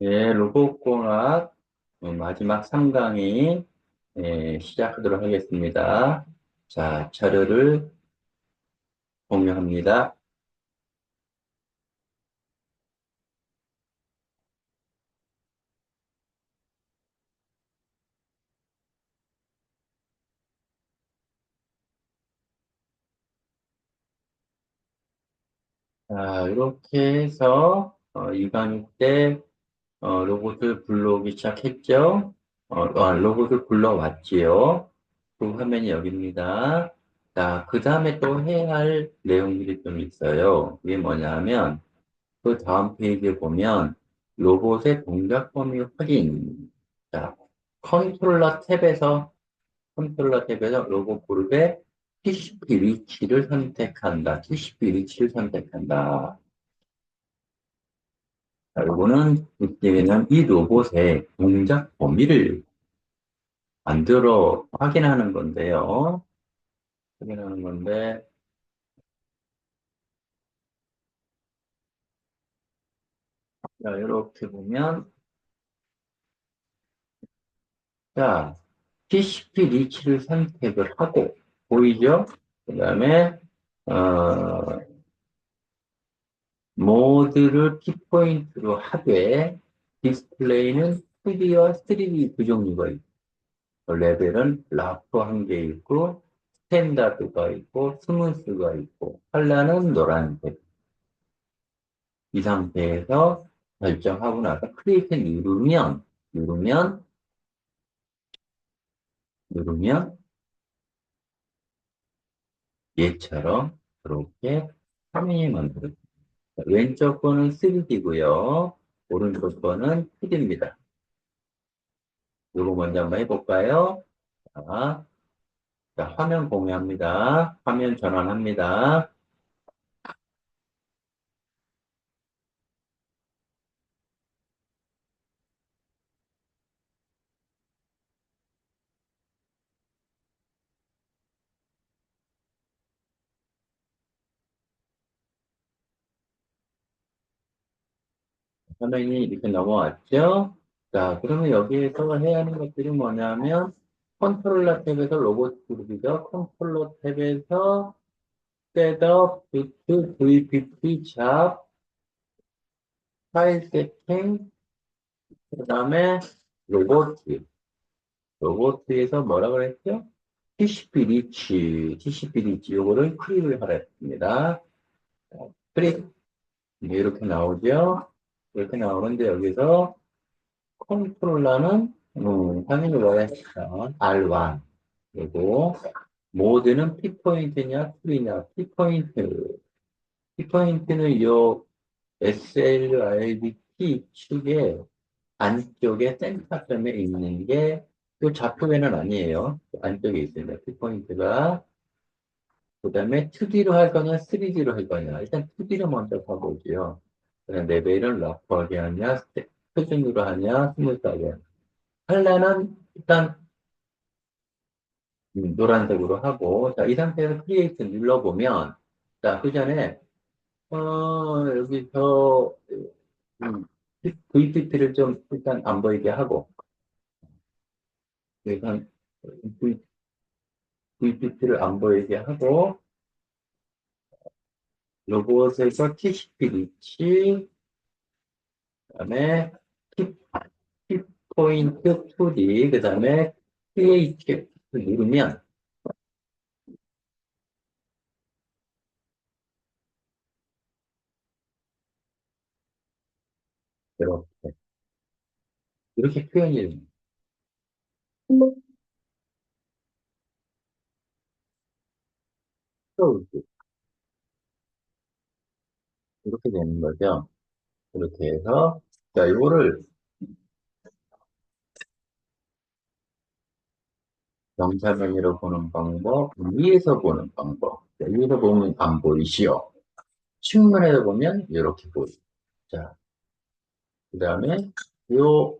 예, 로봇공학 마지막 3강이 시작하도록 하겠습니다. 자, 자료를 공유합니다. 자, 이렇게 해서 2강일 때 로봇을 불러오기 시작했죠. 로봇을 불러왔지요. 그 화면이 여기입니다. 자, 그 다음에 또 해야 할 내용들이 좀 있어요. 그게 뭐냐면 그 다음 페이지에 보면 로봇의 동작 범위 확인. 자, 컨트롤러 탭에서 컨트롤러 탭에서 로봇 그룹의 TCP 위치를 선택한다. TCP 위치를 선택한다. 자, 요거는 이제는 이 로봇의 동작 범위를 만들어 확인하는 건데요. 확인하는 건데, 자, 이렇게 보면, 자, TCP 리치를 선택을 하고, 보이죠? 그 다음에, 어, 모드를 키포인트로 하되, 디스플레이는 2D와 3D 두 종류가 있고, 레벨은 라프 한 개 있고, 스탠다드가 있고, 스무스가 있고, 컬러는 노란색. 이 상태에서 결정하고 나서 크리에이트 누르면, 누르면 얘처럼 이렇게 화면이 만들어집니다. 왼쪽 거는 3D고요. 오른쪽 거는 2D입니다. 이거 먼저 한번 해볼까요? 자, 자, 화면 공유합니다. 화면 전환합니다. 화면이 이렇게 넘어왔죠? 자, 그러면 여기에서 해야 하는 것들이 뭐냐면 컨트롤러 탭에서 로봇 그룹이죠. 컨트롤러 탭에서 셋업, 비트, VPP, 잡, 파일 세팅, 그 다음에 로보트. 로보트에서 뭐라 그랬죠? TCP 리치, TCP 리치, 요거를 클릭을 하라 했습니다. 클릭. 이렇게 나오죠? 이렇게 나오는데 여기서 컨트롤러는, 당연히 뭐였어? R1. 그리고 모드는 P포인트냐, 풀이냐, P포인트. P포인트는 요 SLIDT 축의 안쪽에 센터점에 있는 게, 그 좌표면은 아니에요. 그 안쪽에 있습니다. 키포인트가. 그 다음에 2D로 할 거냐, 3D로 할 거냐. 일단 2D로 먼저 가보죠. 그냥 레벨을 러프하게 하냐, 표준으로 하냐, 스무스하게 하냐. 컬러는 일단 노란색으로 하고, 자, 이 상태에서 크리에이트 눌러보면, 자, 그 전에, 여기서, 음, VPT를 좀 일단 안 보이게 하고, 일단 VPT를 안 보이게 하고, 로봇에서 TCP 리치, 그다음에 키, 키포인트 2D, 그다음에 create 누르면 이렇게 이렇게 표현이 됩니다. 이렇게 되는 거죠. 이렇게 해서 자 이거를 영사면으로 보는 방법, 위에서 보는 방법. 자, 위에서 보면 안 보이시오. 측면에서 보면 이렇게 보이죠. 자, 그다음에 요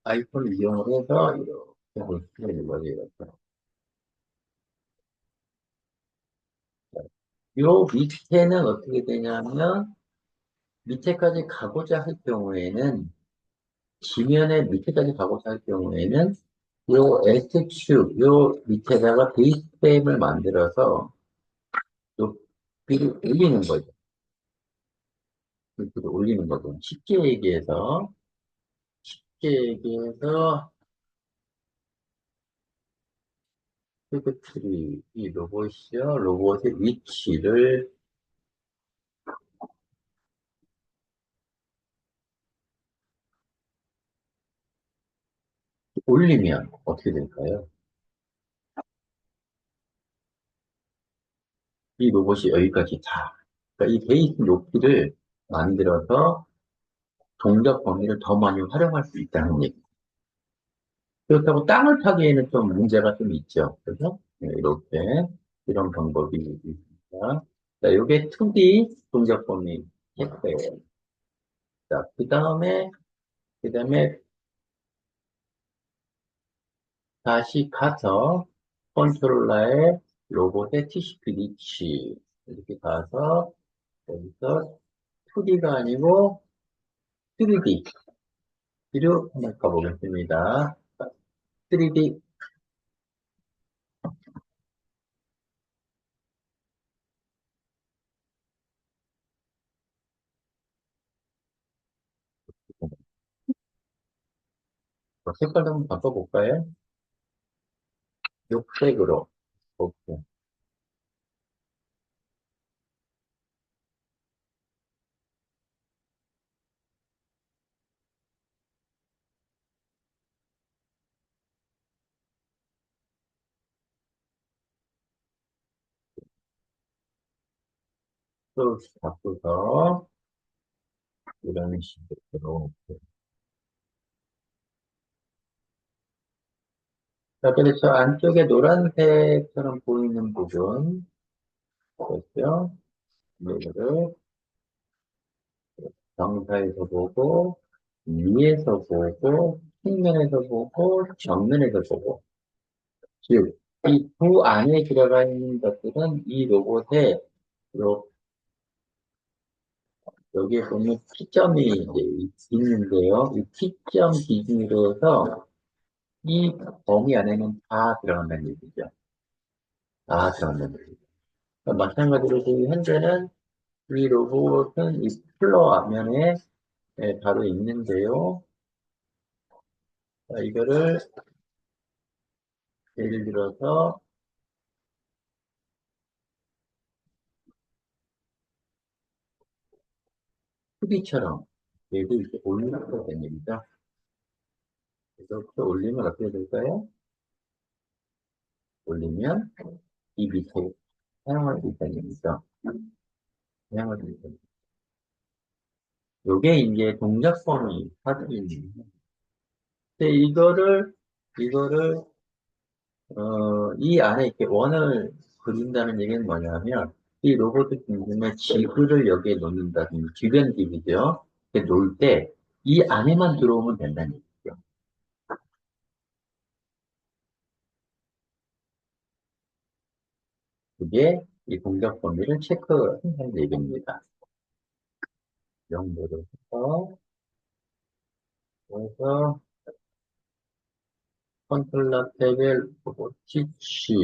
아이콘을 이용을 해서 이렇게 볼 수가 있는 거죠. 이렇게. 요 밑에는 어떻게 되냐면, 밑에까지 가고자 할 경우에는 지면의 밑에까지 가고 살 경우에는 요 S축, 요 밑에다가 베이스 프레임을 만들어서 높이를 올리는 거죠. 높이를 올리는 거죠. 쉽게 얘기해서, 큐브트리, 이 로봇이요. 로봇의 위치를 올리면 어떻게 될까요? 이 로봇이 여기까지 다. 그러니까 이 베이스 높이를 만들어서 동작 범위를 더 많이 활용할 수 있다는 얘기. 그렇다고 땅을 타기에는 좀 문제가 좀 있죠. 그래서 네, 이렇게 이런 방법이 있습니다. 자, 요게 2D 동작 범위 체크예요. 자, 그 다음에 다시 가서 컨트롤러의 로봇의 TCP 리치 이렇게 가서 여기서 2D가 아니고 3D로 한번 가보겠습니다. 3D 색깔 좀 바꿔볼까요? 녹색으로. 오케이. 또 바꾸서 이런 식으로. 자, 그래서 안쪽에 노란색처럼 보이는 부분, 그렇죠? 이거를 정사에서 보고, 위에서 보고, 측면에서 보고, 정면에서 보고. 즉, 이 두 안에 들어가 있는 것들은 이 로봇에, 요, 여기에 보면 T점이 이제 있는데요. 이 T점 기준으로 해서 이 범위 안에는 다 들어간다는 얘기죠. 다 들어간다는 얘기죠. 그러니까 마찬가지로 지금 현재는 이 로봇은 이 플러 앞면에 바로 있는데요. 자, 이거를 예를 들어서 2D처럼 얘도 이렇게 올리면 되는 얘기죠. 이렇게 올리면 어떻게 될까요? 올리면 이 밑에 사용할 수 있다는 얘기죠. 사용할 수 있다는 얘기죠. 요게 이제 동작범위 사진입니다. 근데 이거를 이 안에 이렇게 원을 그린다는 얘기는 뭐냐면, 이 로봇 중심에 지구를 여기에 놓는다든지, 주변 기기죠. 이렇게 놓을 때, 이 안에만 들어오면 된다는 얘기죠. 그게 이 동작 범위를 체크한다는 얘기입니다. 정도로 해서, 그래서, 컨트롤러 탭을 로봇 티치,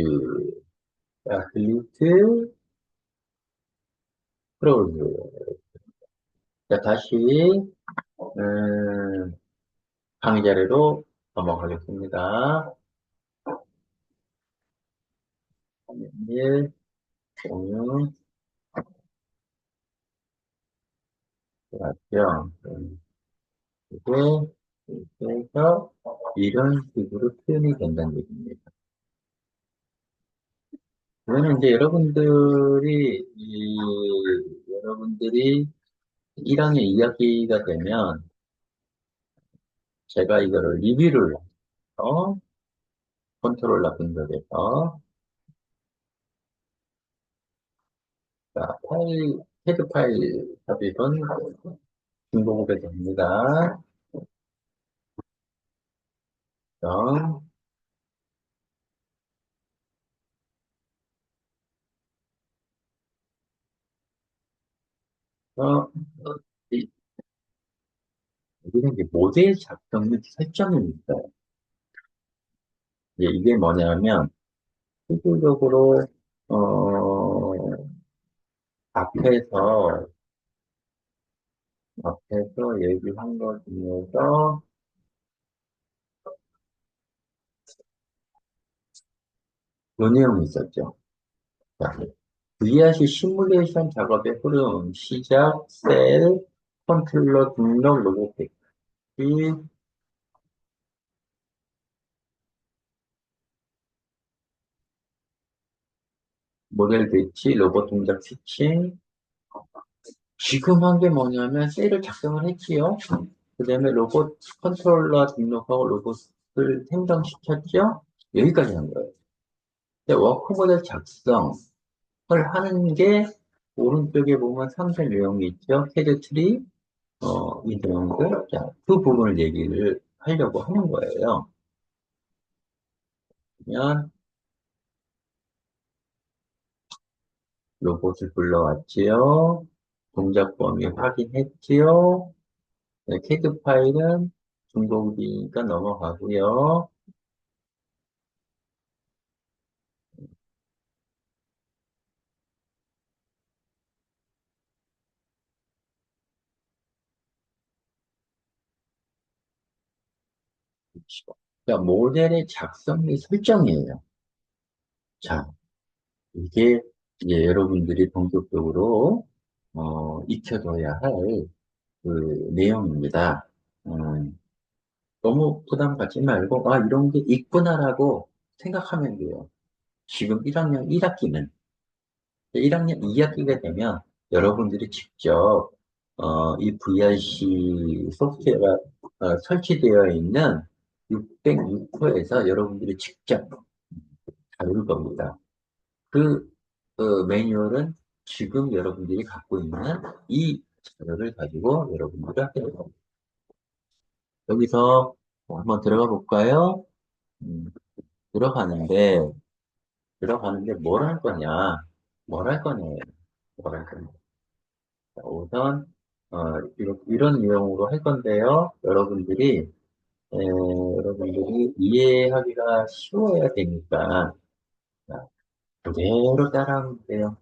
자, 글리트, 크로즈. 자, 다시, 음, 강의 자료로 넘어가겠습니다. 1, 공유, 맞죠? 이게, 이렇게 해서, 이런 식으로 표현이 된다는 얘기입니다. 그러면 이제 여러분들이 1학년 2학기가 되면, 제가 이거를 리뷰를 해서, 컨트롤러 분석에서, 자, 헤드 파일 삽입은 중복으로 됩니다. 그럼, 어, 여기는 이제 모델 작성 및 설정입니다. 이게 뭐냐면, 실질적으로, 어, 앞에서, 앞에서 얘기한 것 중에서, 요 내용이 있었죠. 자, VRC 시뮬레이션 작업의 흐름, 시작, 셀, 컨트롤러 등록, 로고 패키, 모델 배치, 로봇 동작 스위칭. 지금 한 게 뭐냐면, 셀을 작성을 했지요. 그 다음에 로봇 컨트롤러 등록하고 로봇을 생성시켰죠. 여기까지 한 거예요. 근데 워크 모델 작성을 하는 게 오른쪽에 보면 상세 내용이 있죠. 캐드 트리, 이 내용들. 자, 그 부분을 얘기를 하려고 하는 거예요. 그러면 로봇을 불러왔지요. 동작 범위 확인했지요. 네, 캐드 파일은 중복이니까 넘어가고요. 자, 모델의 작성 및 설정이에요. 자, 이게 이제 여러분들이 본격적으로 익혀둬야 할 그 내용입니다. 너무 부담 갖지 말고 아 이런 게 있구나라고 생각하면 돼요. 지금 1학년 1학기는 1학년 2학기가 되면 여러분들이 직접 이 VRC 소프트웨어가 설치되어 있는 606호에서 여러분들이 직접 다룰 겁니다. 그 매뉴얼은 지금 여러분들이 갖고 있는 이 자료를 가지고 여러분들이 하게 됩니다. 여기서 한번 들어가 볼까요? 음, 들어가는데, 들어가는데 뭘 할 거냐? 뭘 할 거냐? 뭘 할 거냐? 자, 우선, 이런 내용으로 할 건데요. 여러분들이 이해하기가 쉬워야 되니까, 자, 그대로 따라하면 돼요.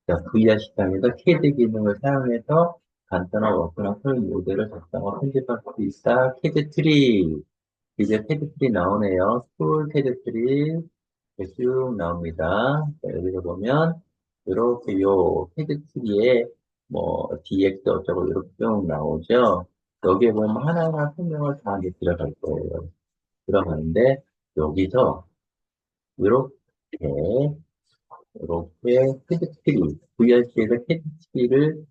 자, VR 시장에서 캐드 기능을 사용해서 간단한 워크나 프로그램 모델을 작성하고 편집할 수 있다. 캐드 트리. 이제 캐드 트리 나오네요. 풀 캐드 트리. 이렇게 쭉 나옵니다. 자, 여기서 보면, 이렇게 요 캐드 트리에 뭐, DX 어쩌고 이렇게 쭉 나오죠. 여기에 보면 하나하나 설명을 다 이제 들어갈 거예요. 들어가는데, 여기서 이렇게, 이렇게 캐드 트리, VRC에서 캐드 트리를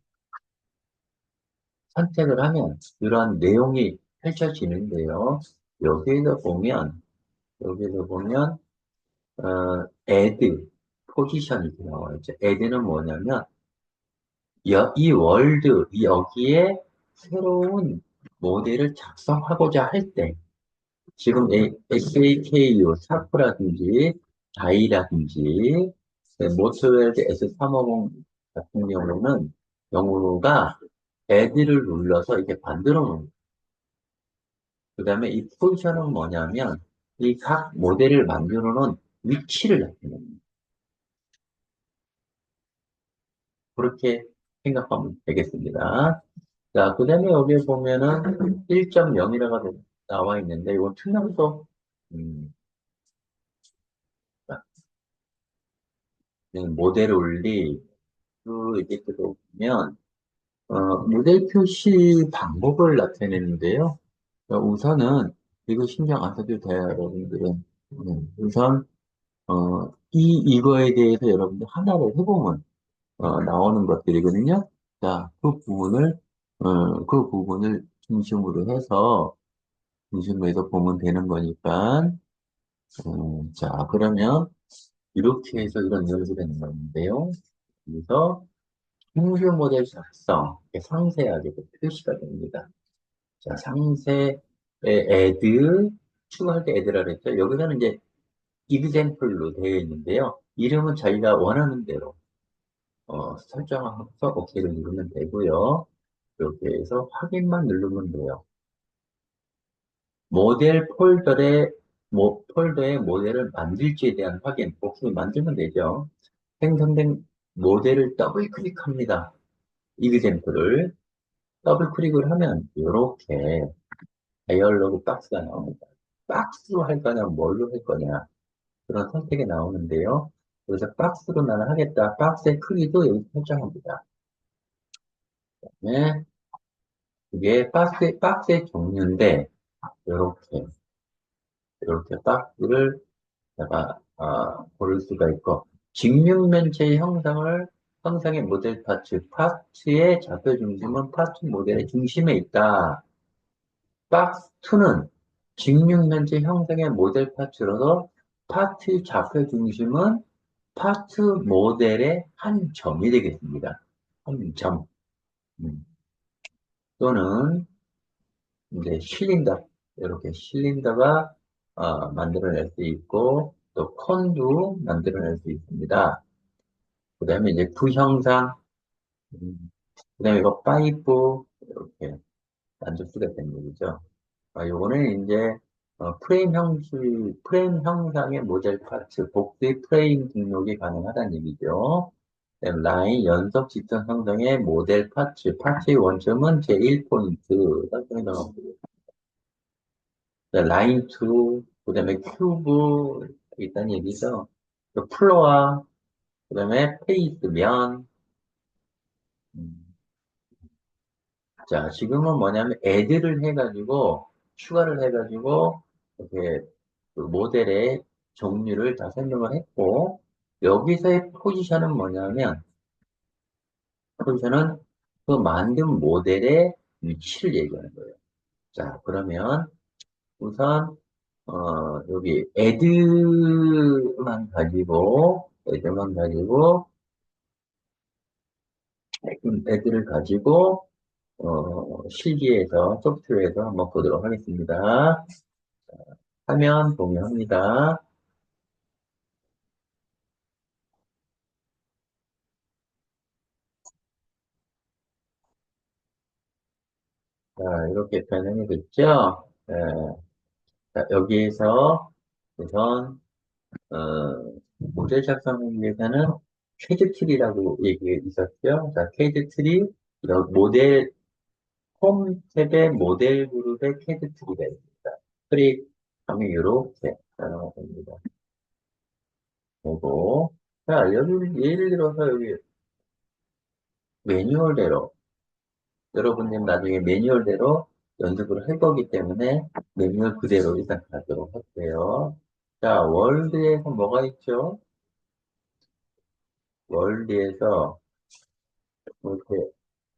선택을 하면 이러한 내용이 펼쳐지는데요. 여기에서 보면, 여기에서 보면, add, 포지션이 이렇게 나와있죠. add는 뭐냐면, 이 월드, 여기에 새로운 모델을 작성하고자 할 때, 지금 SAKU, 사프라든지, 다이라든지, 모트웰드 S350 같은 경우는, 경우가 add를 눌러서 이렇게 만들어 놓은 그 다음에 이 포지션은 뭐냐면, 이 각 모델을 만들어 놓은 위치를 나타냅니다. 그렇게 생각하면 되겠습니다. 자, 그 다음에 여기 보면은 1.0이라고 나와 있는데, 이건 투명도, 음, 모델 올리, 이렇게 들어오면, 모델 표시 방법을 나타내는데요. 우선은, 이거 신경 안 써도 돼요, 여러분들은. 우선, 이거에 대해서 여러분들 하나를 해보면, 나오는 것들이거든요. 자, 그 부분을 중심으로 해서 보면 되는 거니까, 자, 그러면, 이렇게 해서 이런 연습이 되는 건데요. 그래서, 행주 모델 작성, 이렇게 상세하게 표시가 됩니다. 자, 상세에 add, 추가할 때 add라 그랬죠. 여기서는 이제 example로 되어 있는데요. 이름은 자기가 원하는 대로, 설정해서 OK를 누르면 되고요. 이렇게 해서 확인만 누르면 돼요. 모델 폴더에 모델을 만들지에 대한 확인, 목숨이 만들면 되죠. 생성된 모델을 더블 클릭합니다. 이그젠플을 더블 클릭을 하면 이렇게 다이얼로그 박스가 나옵니다. 박스로 할 거냐, 뭘로 할 거냐, 그런 선택이 나오는데요. 그래서 박스로 나는 하겠다. 박스의 크기도 여기 설정합니다. 네. 이게 박스의 종류인데, 이렇게, 이렇게 박스를 제가, 고를 수가 있고, 직육면체의 형상의 모델 파츠의 좌표 중심은 파츠 모델의 중심에 있다. 박스 2는 직육면체 형상의 모델 파츠로서 파트 좌표 중심은 파트 모델의 한 점이 되겠습니다. 한 점. 음. 또는 이제 이렇게 실린더가 만들어낼 수 있고 또 콘도 만들어낼 수 있습니다. 그 다음에 이제 구형상, 그 다음에 이거 파이프 이렇게 만들 수가 있다는 얘기죠. 요거는 이제 프레임 형상의 모델 파츠, 복수의 프레임 등록이 가능하다는 얘기죠. 그다음에 라인 연속 직선 형성의 모델 파츠의 원점은 제1포인트 설정해 놓은 라인 2, 그다음에 큐브 있다는 얘기죠. 또 플로어, 그다음에 페이스 면. 음. 자, 지금은 뭐냐면 애드를 해가지고 추가를 해가지고 이렇게 그 모델의 종류를 다 설명을 했고 여기서의 포지션은 그 만든 모델의 위치를 얘기하는 거예요. 자, 그러면 우선 여기 애드를 가지고 실기에서 소프트웨어에서 한번 보도록 하겠습니다. 화면 공유합니다. 자, 이렇게 변형이 됐죠? 예, 자, 여기에서 우선 모델 작성하기 위해서는 캐드 트리라고 얘기 있었죠? 자, 캐드 트리, 홈 탭의 모델 그룹의 캐드 트리가 있습니다. 클릭하면 이렇게 나옵니다. 그리고, 자, 여기, 예를 들어서 여기 매뉴얼대로, 여러분들 나중에 매뉴얼대로 연습을 할 거기 때문에 매뉴얼 그대로 일단 가도록 할게요. 자, 월드에서 뭐가 있죠? 월드에서 이렇게,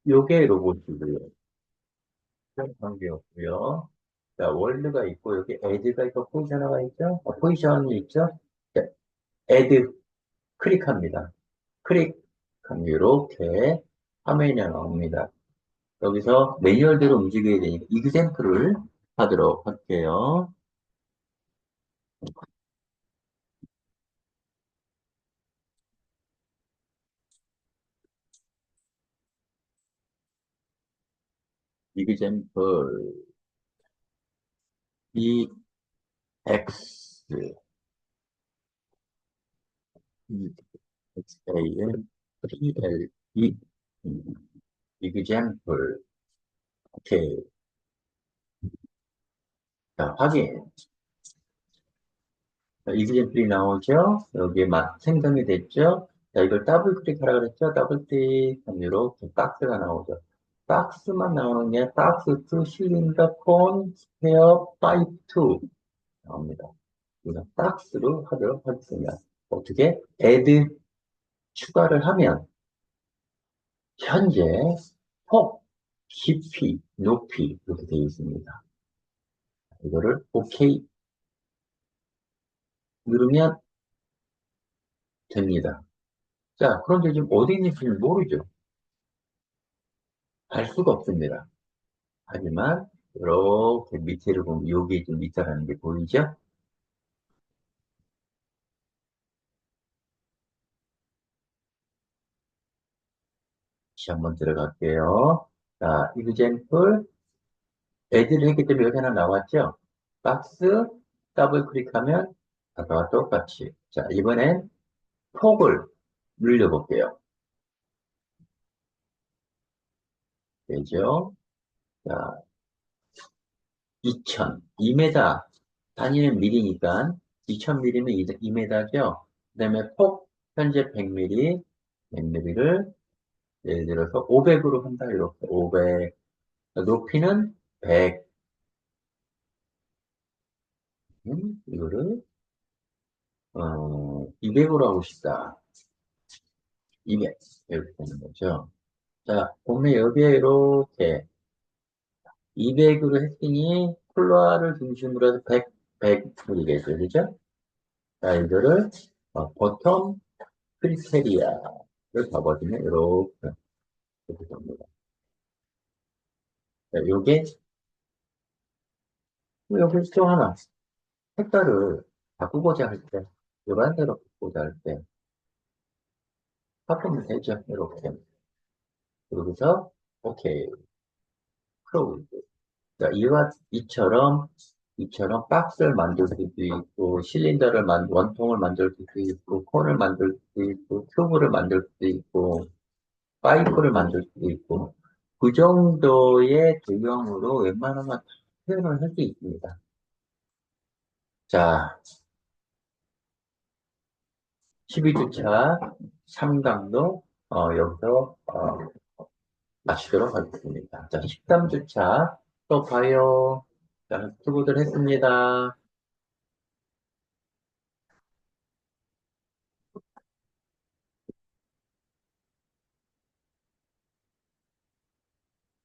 요게 로봇이고요. 관계없고요. 자, 월드가 있고, 여기 애드가 있고, 포지셔너가 있죠? 포지션이 있죠? 자, 애드, 클릭합니다. 클릭하면 이렇게 화면이 나옵니다. 여기서 매뉴얼대로 움직여야 되니까 이그샘플을 하도록 할게요. 이그샘플 EX, EXAM, PLE, 이그샘플. 오케이. 자, 확인. 이그젠플이 나오죠? 여기에 생성이 됐죠? 자, 이걸 더블 클릭하라 그랬죠? 더블 클릭하면 이렇게 박스가 나오죠. 박스만 나오는 게 박스 2 실린더 콘 스페어 파이프 2 나옵니다. 그래서 박스로 하도록 하겠습니다. 어떻게? add 추가를 하면 현재 폭, 깊이, 높이 이렇게 되어 있습니다. 이거를 OK 누르면 됩니다. 자, 그런데 지금 어디 있는지 모르죠? 알 수가 없습니다. 하지만 이렇게 밑에를 보면 여기 좀 있다라는 게 보이죠? 다시 한번 들어갈게요. 자, example 애드를 했기 때문에 여기 하나 나왔죠? 박스 더블 클릭하면 아까와 똑같이. 자, 이번엔 폭을 늘려볼게요. 되죠? 자, 2000, 2m, 단위는 미리니까 2000mm면 2m죠? 그 다음에 폭, 현재 100mm, 100mm를 예를 들어서 500으로 한다, 이렇게. 500. 높이는 100. 이거를, 200으로 하고 싶다. 200. 이렇게 되는 거죠. 자, 보면 여기에 이렇게 200으로 했으니 콜라를 중심으로 해서 100, 100이겠죠. 그죠? 자, 이거를 버텀 크리테리아를 잡아주면 이렇게 됩니다. 자, 요게 여기 또 하나 색깔을 바꾸고자 할 때, 요런 대로 바꾸고자 할 때, 바꾸면 되죠. 이렇게. 그러고서 오케이. 클로즈. 자, 이처럼 박스를 만들 수도 있고, 실린더를 원통을 만들 수도 있고, 콘을 만들 수도 있고, 튜브를 만들 수도 있고, 파이프를 만들 수도 있고, 그 정도의 도형으로 웬만하면 다 표현을 할 수 있습니다. 자, 12주차 3강도, 여기서, 마치도록 하겠습니다. 자, 13주차 또 봐요. 자, 수고들 했습니다.